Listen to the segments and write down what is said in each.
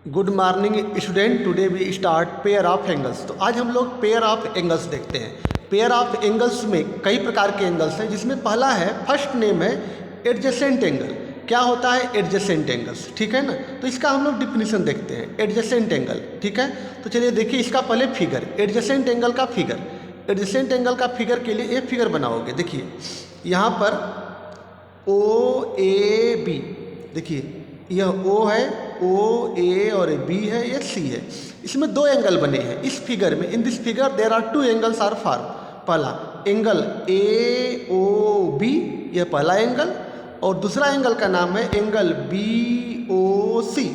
Good morning student. Today we start pair of angles. तो आज हम लोग पेयर ऑफ एंगल्स देखते हैं। पेयर ऑफ एंगल्स में कई प्रकार के एंगल्स हैं, जिसमें पहला है, फर्स्ट नेम है एडजेसेंट एंगल। क्या होता है एडजेसेंट एंगल्स, ठीक है ना। तो इसका हम लोग डिफिनीशन देखते हैं, एडजेसेंट एंगल, ठीक है। तो चलिए देखिए इसका पहले फिगर, एडजेसेंट एंगल का फिगर। एडजेसेंट एंगल का फिगर के लिए एक फिगर बनाओगे। देखिए यहाँ पर ओ ए बी, देखिए यह O है, O A और B है, ये C है। इसमें दो एंगल बने हैं इस फिगर में। In this figure there are two angles are form. पहला एंगल AOB, यह पहला एंगल, और दूसरा एंगल का नाम है एंगल BOC,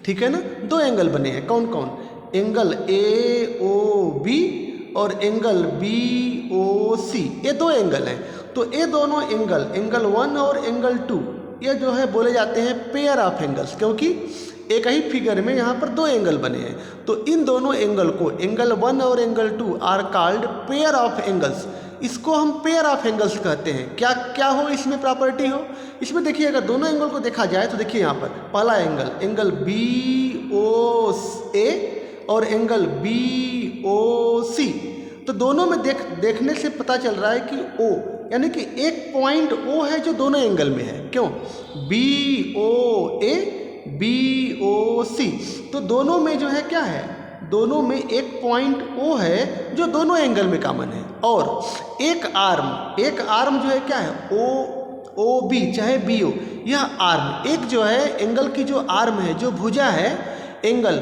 ठीक है ना। दो एंगल बने हैं, कौन कौन? एंगल AOB और एंगल BOC, ये दो एंगल हैं। तो ये दोनों एंगल, एंगल 1 और एंगल 2, ये जो है बोले जाते हैं पेयर ऑफ एंगल्स, क्योंकि एक ही फिगर में यहाँ पर दो एंगल बने हैं। तो इन दोनों एंगल को, एंगल 1 और angle 2 are called pair of angles. इसको हम पेयर ऑफ एंगल्स कहते हैं। क्या क्या हो इसमें प्रॉपर्टी हो? इसमें देखिए अगर दोनों एंगल को देखा जाए तो देखिए यहाँ पर पहला एंगल, एंगल BOA और एंगल BOC, तो दोनों में देखने से पता चल रहा है कि O, यानी कि एक पॉइंट O है जो दोनों एंगल में है। क्यों? BOA BOC, तो दोनों में जो है क्या है, दोनों में एक पॉइंट O है जो दोनों एंगल में कॉमन है। और एक आर्म जो है क्या है, OB चाहे BO, यह आर्म, एक जो है एंगल की जो आर्म है, जो भुजा है, एंगल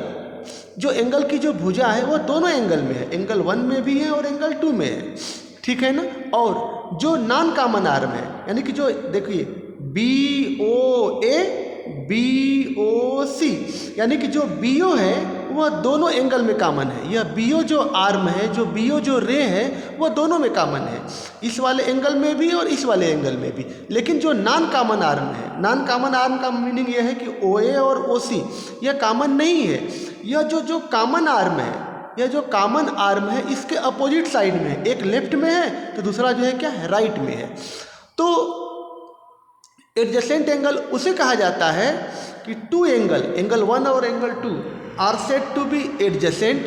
की जो भुजा है वो दोनों एंगल में है, एंगल 1 में भी है और एंगल 2 में है, ठीक है ना। और जो नॉन कॉमन आर्म है, यानी कि जो देखिए BOA BOC, यानी कि जो BO है वह दोनों एंगल में कॉमन है। यह BO जो आर्म है, जो BO जो रे है, वह दोनों में कॉमन है, इस वाले एंगल में भी और इस वाले एंगल में भी। लेकिन जो नॉन कॉमन आर्म है, नॉन कॉमन आर्म का मीनिंग यह है कि OA और OC यह कॉमन नहीं है। यह जो कॉमन आर्म है, यह जो कॉमन आर्म है, इसके अपोजिट साइड में है, एक लेफ्ट में है तो दूसरा जो है क्या है, राइट में है। तो एडजेसेंट एंगल उसे कहा जाता है कि टू एंगल, एंगल 1 और angle 2 are said to be adjacent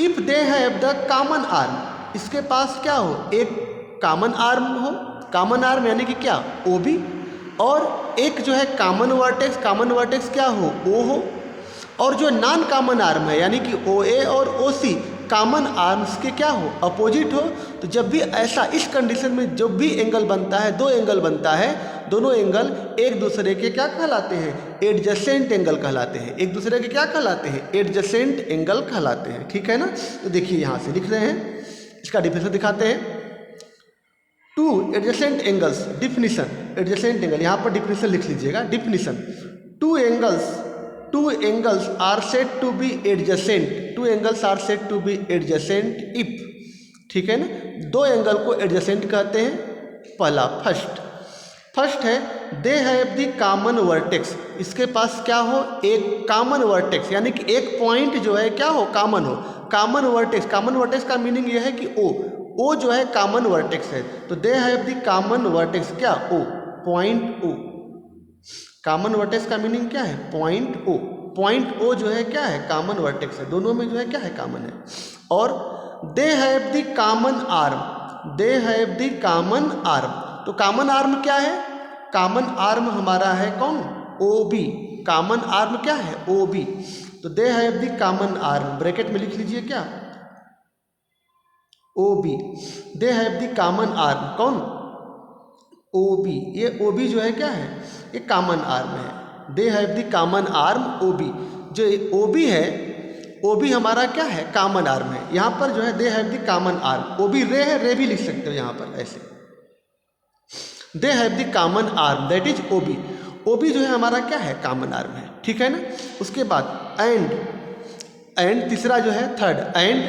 if they have the common arm. इसके पास क्या हो, एक कॉमन आर्म हो, कॉमन आर्म यानी कि क्या, OB, और एक जो है कॉमन वर्टेक्स क्या हो, O हो। और जो नॉन कॉमन आर्म है, यानी कि OA और OC कॉमन आर्म्स के क्या हो, अपोजिट हो। तो जब भी ऐसा, इस कंडीशन में जब भी एंगल बनता है, दो एंगल बनता है, दोनों एंगल एक दूसरे के क्या कहलाते हैं, एडजेसेंट एंगल कहलाते हैं। एक दूसरे के क्या कहलाते हैं, एडजेसेंट एंगल कहलाते हैं, ठीक है ना। तो देखिए यहाँ से लिख रहे हैं, इसका डिफिनेशन दिखाते हैं। Two adjacent angles, definition, adjacent angle, यहाँ पर डिफिनीशन लिख लीजिएगा। Definition, two angles are said to be adjacent, two angles are said to be adjacent if, ठीक है ना। दो एंगल को एडजेसेंट कहते हैं। पहला फर्स्ट है दे हैव द कॉमन वर्टेक्स, इसके पास क्या हो, एक कॉमन वर्टेक्स, यानी कि एक पॉइंट जो है क्या हो, कॉमन हो। कॉमन वर्टेक्स का मीनिंग यह है कि O जो है कॉमन वर्टेक्स है। तो दे हैव द कॉमन वर्टेक्स क्या, O, point O। Common vertex का मीनिंग क्या है, पॉइंट O जो है क्या है, कॉमन वर्टेक्स है, दोनों में जो है क्या है, कॉमन है। और दे हैव द कॉमन आर्म, तो कॉमन आर्म क्या है, कॉमन आर्म हमारा है कौन, OB, कॉमन आर्म क्या है, OB। तो दे have the common arm, bracket में लिख लीजिए क्या, OB, they have the common arm, कौन, OB, ये OB जो है क्या है, ये कॉमन आर्म है। दे have the common arm OB, जो OB है, OB हमारा क्या है, कॉमन आर्म है। यहाँ पर जो है दे have the common arm, OB रे है, रे भी लिख सकते हो यहाँ पर ऐसे। दे have the common arm that is OB जो है हमारा क्या है, कॉमन आर्म है, ठीक है ना। उसके बाद एंड तीसरा जो है third, and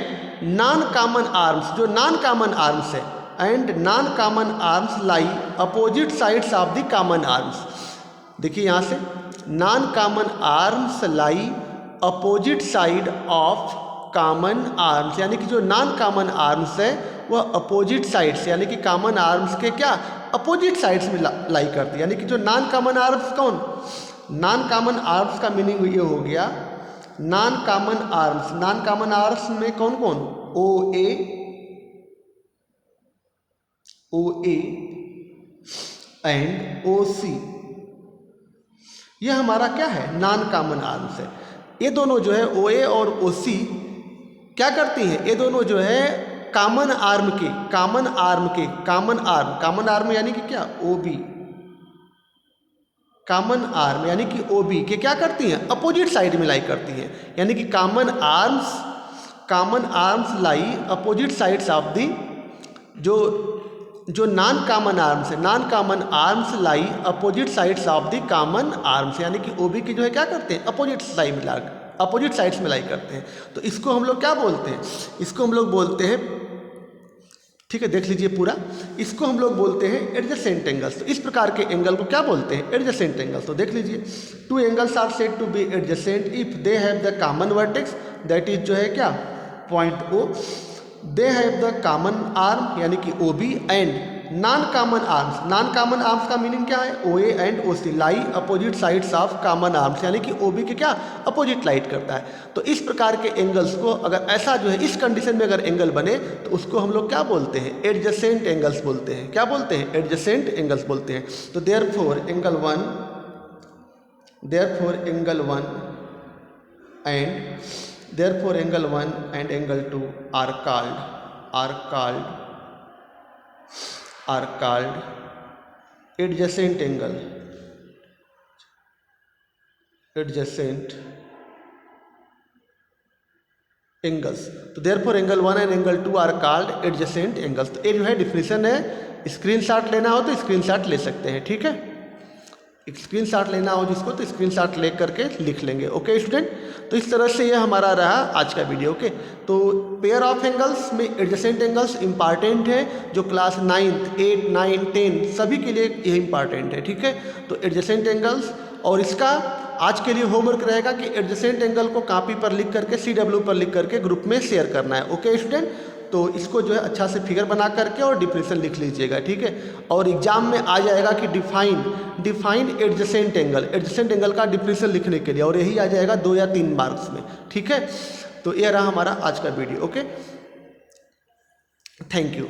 non common arms, जो नॉन कॉमन आर्म्स है, and non common arms lie opposite sides of the common arms. देखिए यहाँ से, non common arms lie opposite side of common arms, यानी कि जो नॉन कॉमन आर्म्स है वह अपोजिट साइड्स, यानी कि कॉमन आर्म्स के क्या, अपोजिट साइड्स में लाई करती है। यानी कि जो नॉन कॉमन आर्म्स, कौन, नॉन कॉमन आर्म्स का मीनिंग ये हो गया नॉन कॉमन आर्म्स में कौन कौन, ओ ए एंड ओ सी, यह हमारा क्या है, नॉन कॉमन आर्म्स है। ये दोनों जो है ओ ए और ओ सी क्या करती हैं, ये दोनों जो है कॉमन आर्म यानी कि क्या, ओ बी, कॉमन आर्म यानी कि ओ बी के क्या करती हैं, अपोजिट साइड में लाई करती हैं। यानी कि common arms lie opposite sides of the, जो non common arms lie opposite sides of the common arms, यानी कि ओबी की जो है क्या करते हैं, अपोजिट साइड्स में लाई करते हैं। तो इसको हम लोग क्या बोलते हैं, इसको हम लोग बोलते हैं, ठीक है देख लीजिए पूरा, इसको हम लोग बोलते हैं एडजेसेंट एंगल्स। तो इस प्रकार के एंगल को क्या बोलते हैं, एडजेसेंट एंगल्स। तो देख लीजिए, two angles are said to be adjacent if they have the common vertex, that is जो है क्या, point O, they have the common arm यानी कि O B, and non common arms का मीनिंग क्या है, O A and O C lie opposite sides of common arms, यानी कि ओ बी के क्या, अपोजिट लाइट करता है। तो इस प्रकार के एंगल्स को अगर ऐसा जो है, इस कंडीशन में अगर एंगल बने तो उसको हम लोग क्या बोलते हैं, एडजेसेंट एंगल्स बोलते हैं। क्या बोलते हैं, एडजेसेंट एंगल्स बोलते हैं। तो therefore angle one and angle two are called adjacent angles। तो therefore angle 1 and angle 2 are called adjacent angles. तो ये जो है डिफिनेशन है, स्क्रीनशॉट लेना हो तो स्क्रीनशॉट ले सकते हैं, ठीक है। स्क्रीनशॉट लेना हो जिसको तो स्क्रीनशॉट ले करके लिख लेंगे, ओके स्टूडेंट। तो इस तरह से ये हमारा रहा आज का वीडियो, ओके। तो पेयर ऑफ एंगल्स में एडजेसेंट एंगल्स इंपॉर्टेंट है, जो क्लास 9th 8 9 10 सभी के लिए ये इंपॉर्टेंट है, ठीक है। तो एडजेसेंट एंगल्स, और इसका आज के लिए होमवर्क रहेगा कि एडजेसेंट एंगल को कॉपी पर लिख करके CW पर लिख करके ग्रुप में शेयर करना है, ओके स्टूडेंट। तो इसको जो है अच्छा से फिगर बना करके और डिफिनेशन लिख लीजिएगा, ठीक है। और एग्जाम में आ जाएगा कि डिफाइन एडजेसेंट एंगल का डिफिनेशन लिखने के लिए, और यही आ जाएगा 2 या 3 मार्क्स में, ठीक है। तो ये रहा हमारा आज का वीडियो, ओके, थैंक यू।